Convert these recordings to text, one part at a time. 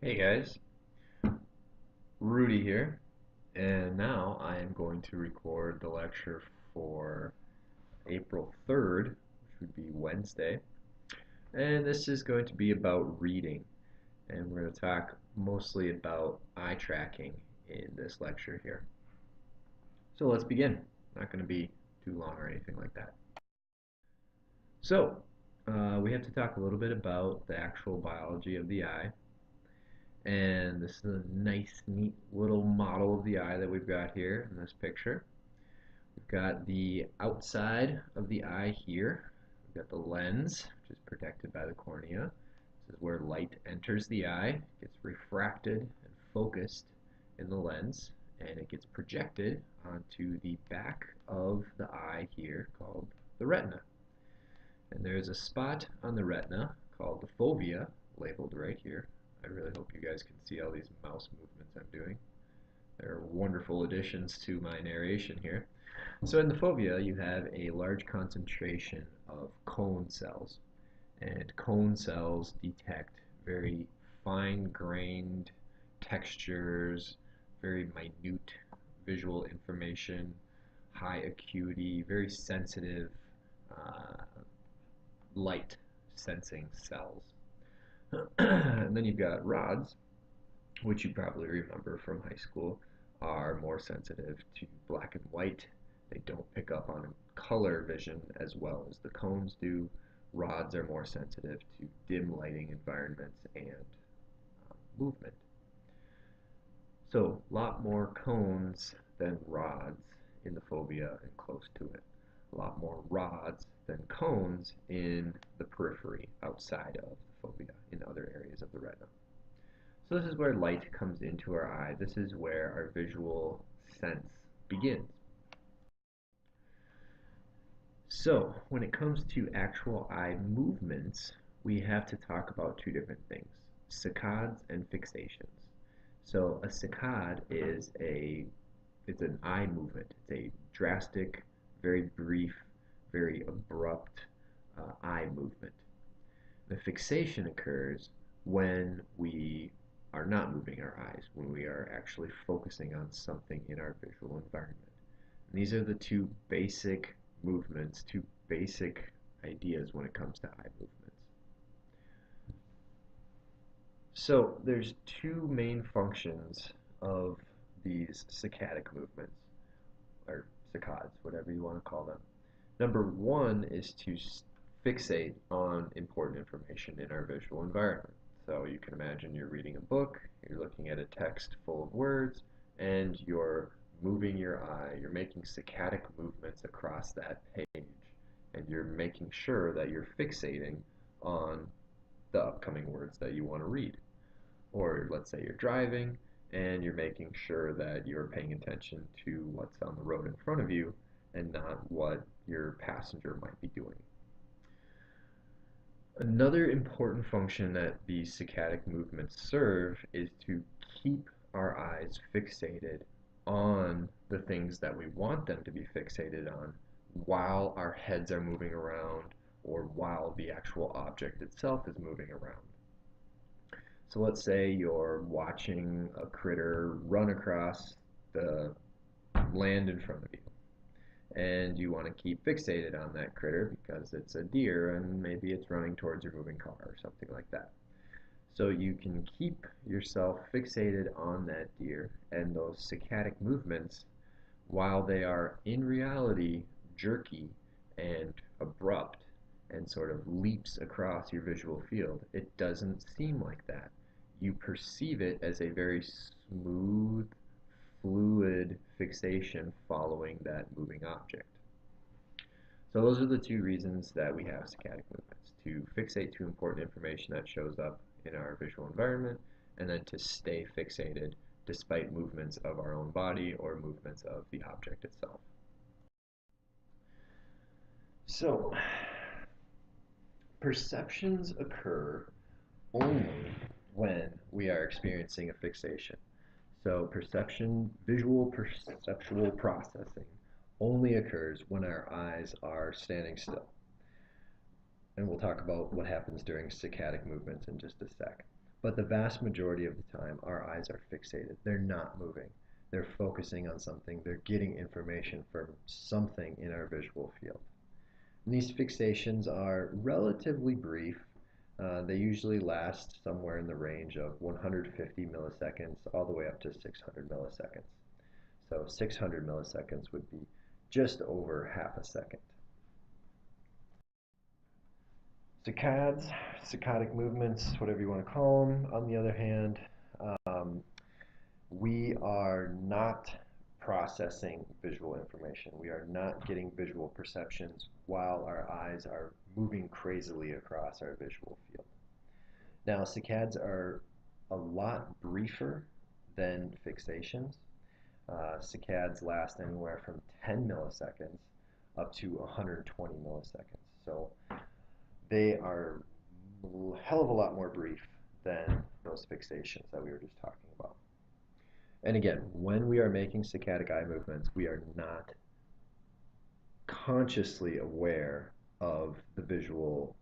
Hey guys, Rudy here, and now I am going to record the lecture for April 3rd, which would be Wednesday, and this is going to be about reading, and we're going to talk mostly about eye tracking in this lecture here. So let's begin. Not going to be too long or anything like that. So, we have to talk a little bit about the actual biology of the eye. And this is a nice, neat little model of the eye that we've got here in this picture. We've got the outside of the eye here. We've got the lens, which is protected by the cornea. This is where light enters the eye, gets refracted and focused in the lens, and it gets projected onto the back of the eye here called the retina. And there's a spot on the retina called the fovea, labeled right here. I really hope you guys can see all these mouse movements I'm doing. They're wonderful additions to my narration here. So in the fovea, you have a large concentration of cone cells. And cone cells detect very fine-grained textures, very minute visual information, high acuity, very sensitive light sensing cells. And then you've got rods, which you probably remember from high school, are more sensitive to black and white. They don't pick up on color vision as well as the cones do. Rods are more sensitive to dim lighting environments and movement. So, a lot more cones than rods in the fovea and close to it. A lot more rods than cones in the periphery outside of the fovea in other areas of the retina. So this is where light comes into our eye. This is where our visual sense begins. So when it comes to actual eye movements, we have to talk about two different things, saccades and fixations. So a saccade is it's an eye movement. It's a drastic, very brief, very abrupt eye movement. The fixation occurs when we are not moving our eyes, when we are actually focusing on something in our visual environment. And these are the two basic movements, two basic ideas when it comes to eye movements. So there's two main functions of these saccadic movements, or saccades, whatever you want to call them. Number one is to fixate on important information in our visual environment. So you can imagine you're reading a book, you're looking at a text full of words, and you're moving your eye, you're making saccadic movements across that page, and you're making sure that you're fixating on the upcoming words that you want to read. Or let's say you're driving and you're making sure that you're paying attention to what's on the road in front of you and not what your passenger might be doing. Another important function that these saccadic movements serve is to keep our eyes fixated on the things that we want them to be fixated on while our heads are moving around or while the actual object itself is moving around. So let's say you're watching a critter run across the land in front of you, and you want to keep fixated on that critter because it's a deer and maybe it's running towards your moving car or something like that. So you can keep yourself fixated on that deer and those saccadic movements while they are in reality jerky and abrupt and sort of leaps across your visual field. It doesn't seem like that. You perceive it as a very smooth, fluid fixation following that moving object. So those are the two reasons that we have saccadic movements, to fixate to important information that shows up in our visual environment, and then to stay fixated despite movements of our own body or movements of the object itself. So, perceptions occur only when we are experiencing a fixation. So visual perceptual processing only occurs when our eyes are standing still. And we'll talk about what happens during saccadic movements in just a sec. But the vast majority of the time, our eyes are fixated. They're not moving. They're focusing on something. They're getting information from something in our visual field. And these fixations are relatively brief. They usually last somewhere in the range of 150 milliseconds all the way up to 600 milliseconds. So 600 milliseconds would be just over half a second. Saccades, saccadic movements, whatever you want to call them, on the other hand, um, we are not processing visual information. We are not getting visual perceptions while our eyes are moving crazily across our visual field. Now, saccades are a lot briefer than fixations. Saccades last anywhere from 10 milliseconds up to 120 milliseconds. So they are a hell of a lot more brief than those fixations that we were just talking about. And again, when we are making saccadic eye movements, we are not consciously aware of the visual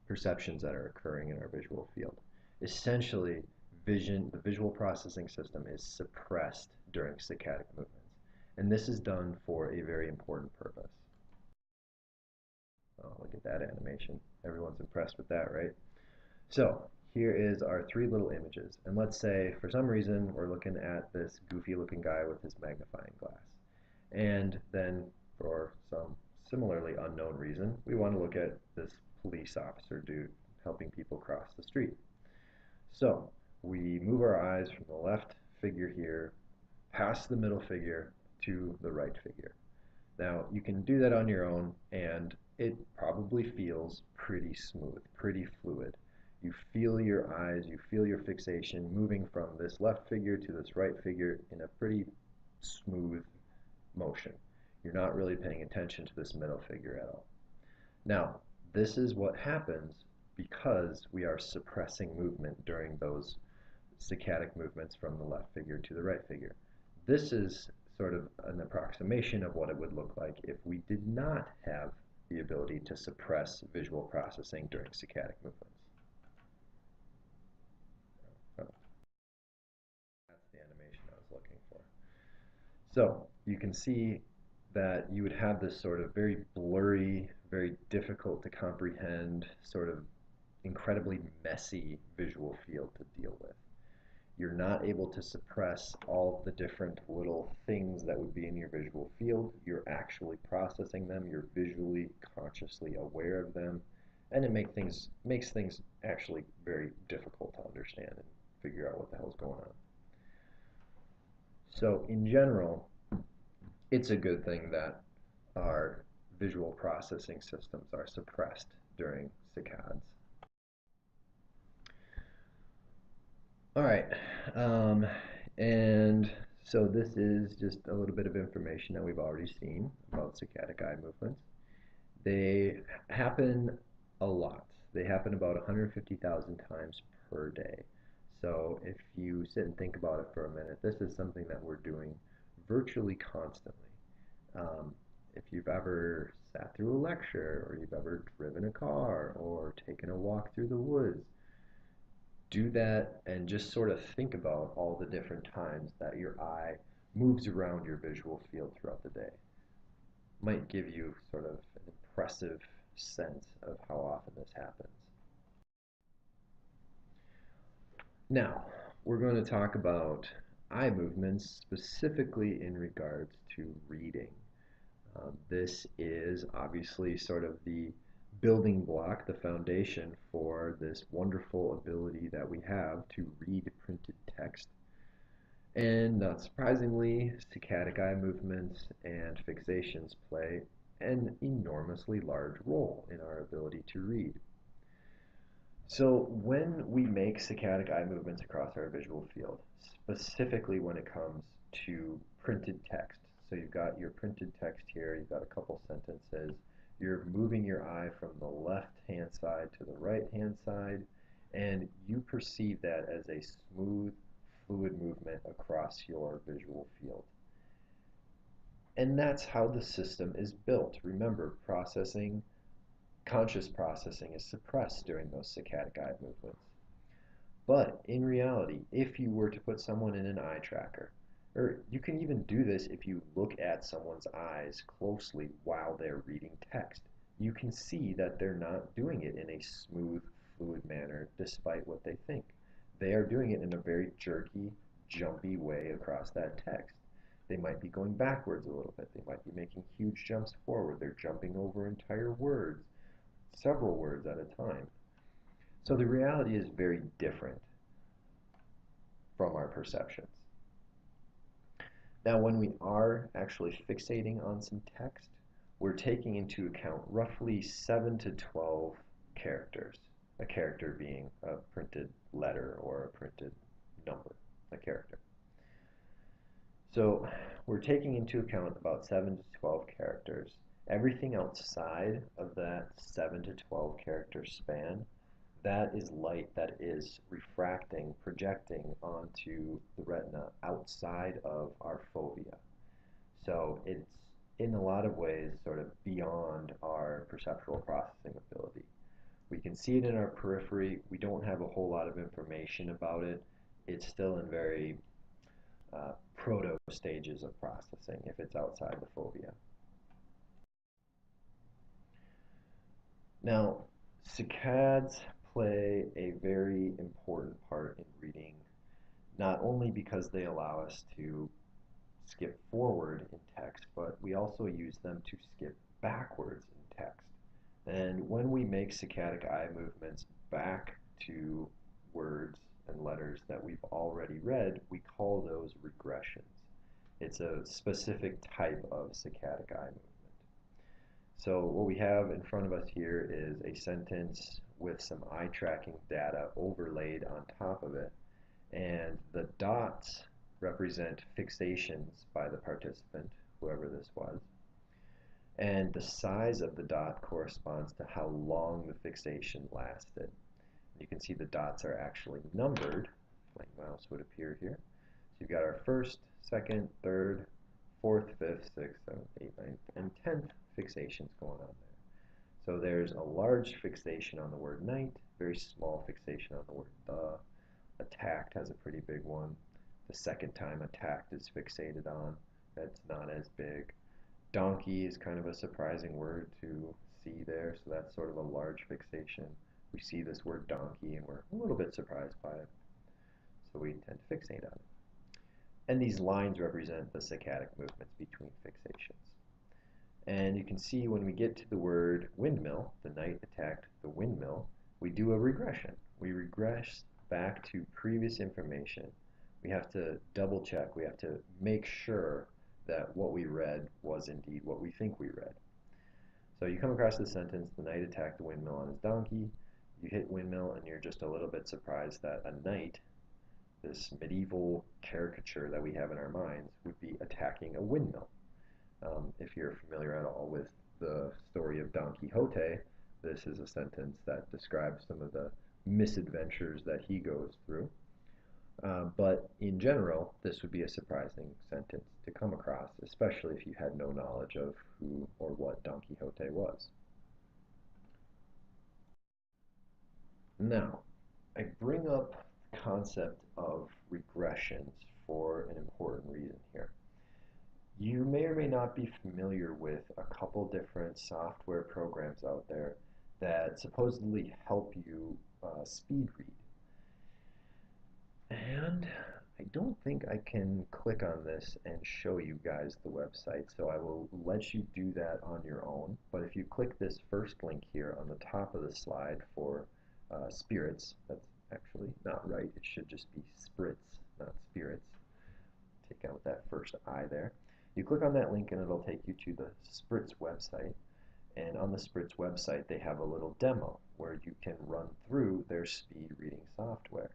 perceptions that are occurring in our visual field. Essentially, the visual processing system is suppressed during saccadic movements. And this is done for a very important purpose. Oh, look at that animation. Everyone's impressed with that, right? So here is our three little images. And let's say for some reason we're looking at this goofy looking guy with his magnifying glass. And then for some similarly unknown reason, we want to look at this police officer dude helping people cross the street. So we move our eyes from the left figure here, past the middle figure to the right figure. Now, you can do that on your own, and it probably feels pretty smooth, pretty fluid. You feel your eyes, you feel your fixation moving from this left figure to this right figure in a pretty smooth motion. You're not really paying attention to this middle figure at all. Now, this is what happens because we are suppressing movement during those saccadic movements from the left figure to the right figure. This is sort of an approximation of what it would look like if we did not have the ability to suppress visual processing during saccadic movements. Oh, that's the animation I was looking for. So you can see that you would have this sort of very blurry, very difficult to comprehend, sort of incredibly messy visual field to deal with. You're not able to suppress all the different little things that would be in your visual field. You're actually processing them. You're visually, consciously aware of them. And it makes things actually very difficult to understand and figure out what the hell's going on. So in general, it's a good thing that our visual processing systems are suppressed during saccades. All right, and so this is just a little bit of information that we've already seen about saccadic eye movements. They happen a lot. They happen about 150,000 times per day. So if you sit and think about it for a minute, this is something that we're doing virtually constantly. If you've ever sat through a lecture, or you've ever driven a car, or taken a walk through the woods, do that and just sort of think about all the different times that your eye moves around your visual field throughout the day. Might give you sort of an impressive sense of how often this happens. Now, we're going to talk about eye movements specifically in regards to reading. This is obviously sort of the building block, the foundation for this wonderful ability that we have to read printed text. And not surprisingly, saccadic eye movements and fixations play an enormously large role in our ability to read. So when we make saccadic eye movements across our visual field, specifically when it comes to printed text, so you've got your printed text here, you've got a couple sentences, you're moving your eye from the left-hand side to the right-hand side, and you perceive that as a smooth, fluid movement across your visual field. And that's how the system is built. Remember, conscious processing is suppressed during those saccadic eye movements. But in reality, if you were to put someone in an eye tracker, or you can even do this if you look at someone's eyes closely while they're reading text, you can see that they're not doing it in a smooth, fluid manner despite what they think. They are doing it in a very jerky, jumpy way across that text. They might be going backwards a little bit. They might be making huge jumps forward. They're jumping over entire words, several words at a time. So the reality is very different from our perceptions. Now, when we are actually fixating on some text, we're taking into account roughly 7 to 12 characters, a character being a printed letter or a printed number, a character. So we're taking into account about 7 to 12 characters. Everything outside of that 7 to 12 character span, that is light that is refracting, projecting onto the retina outside of our fovea. So it's in a lot of ways sort of beyond our perceptual processing ability. We can see it in our periphery. We don't have a whole lot of information about it. It's still in very proto stages of processing if it's outside the fovea. Now, saccades play a very important part in reading, not only because they allow us to skip forward in text, but we also use them to skip backwards in text. And when we make saccadic eye movements back to words and letters that we've already read, we call those regressions. It's a specific type of saccadic eye movement. So what we have in front of us here is a sentence with some eye tracking data overlaid on top of it. And the dots represent fixations by the participant, whoever this was. And the size of the dot corresponds to how long the fixation lasted. You can see the dots are actually numbered. My mouse would appear here. So you've got our first, second, third, fourth, fifth, sixth, seventh, eighth, ninth, and 10th fixations going on there. So there's a large fixation on the word night, very small fixation on the word the. Attacked has a pretty big one. The second time attacked is fixated on, that's not as big. Donkey is kind of a surprising word to see there, so that's sort of a large fixation. We see this word donkey and we're a little bit surprised by it, so we tend to fixate on it. And these lines represent the saccadic movements between fixations. And you can see when we get to the word windmill, the knight attacked the windmill, we do a regression. We regress back to previous information. We have to double check. We have to make sure that what we read was indeed what we think we read. So you come across the sentence, the knight attacked the windmill on his donkey. You hit windmill and you're just a little bit surprised that a knight, this medieval caricature that we have in our minds, would be attacking a windmill. If you're familiar at all with the story of Don Quixote, this is a sentence that describes some of the misadventures that he goes through. But in general, this would be a surprising sentence to come across, especially if you had no knowledge of who or what Don Quixote was. Now, I bring up the concept of regressions for an important reason here. You may or may not be familiar with a couple different software programs out there that supposedly help you speed read. And I don't think I can click on this and show you guys the website, so I will let you do that on your own. But if you click this first link here on the top of the slide for spirits, that's actually not right. It should just be spritz, not spirits. Take out that first I there. You click on that link and it'll take you to the Spritz website. And on the Spritz website, they have a little demo where you can run through their speed reading software.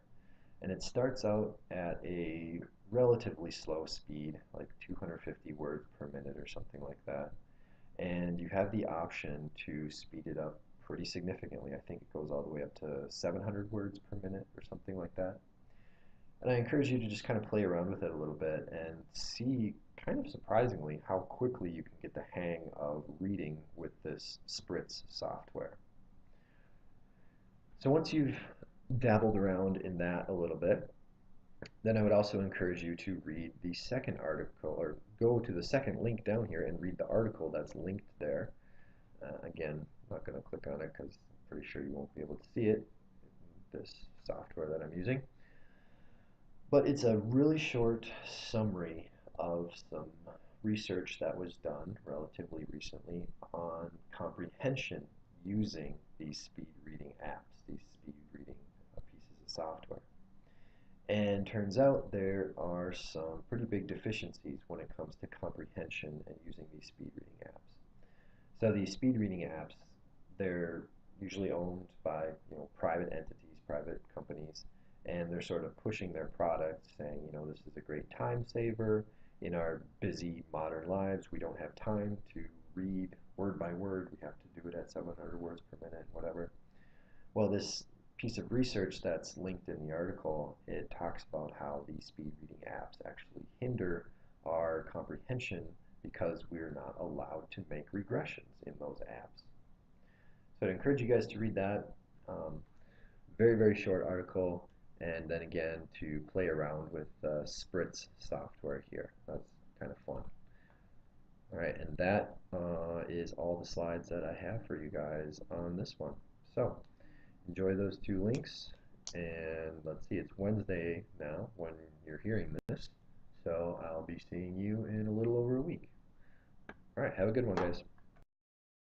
And it starts out at a relatively slow speed, like 250 words per minute or something like that. And you have the option to speed it up pretty significantly. I think it goes all the way up to 700 words per minute or something like that. And I encourage you to just kind of play around with it a little bit and see, kind of surprisingly, how quickly you can get the hang of reading with this Spritz software. So once you've dabbled around in that a little bit, then I would also encourage you to read the second article, or go to the second link down here and read the article that's linked there. Again, I'm not going to click on it because I'm pretty sure you won't be able to see it in this software that I'm using. But it's a really short summary of some research that was done relatively recently on comprehension using these speed reading apps, these speed reading pieces of software. And turns out there are some pretty big deficiencies when it comes to comprehension and using these speed reading apps. So these speed reading apps, they're usually owned by private entities, private companies, and they're sort of pushing their product, saying, this is a great time saver. In our busy modern lives, we don't have time to read word by word. We have to do it at 700 words per minute, whatever. Well, this piece of research that's linked in the article, it talks about how these speed reading apps actually hinder our comprehension because we're not allowed to make regressions in those apps. So I'd encourage you guys to read that. Very, very short article, and then again to play around with Spritz software here. That's kind of fun. All right, and that is all the slides that I have for you guys on this one. So enjoy those two links, and let's see, it's Wednesday now when you're hearing this, so I'll be seeing you in a little over a week. All right, have a good one, guys.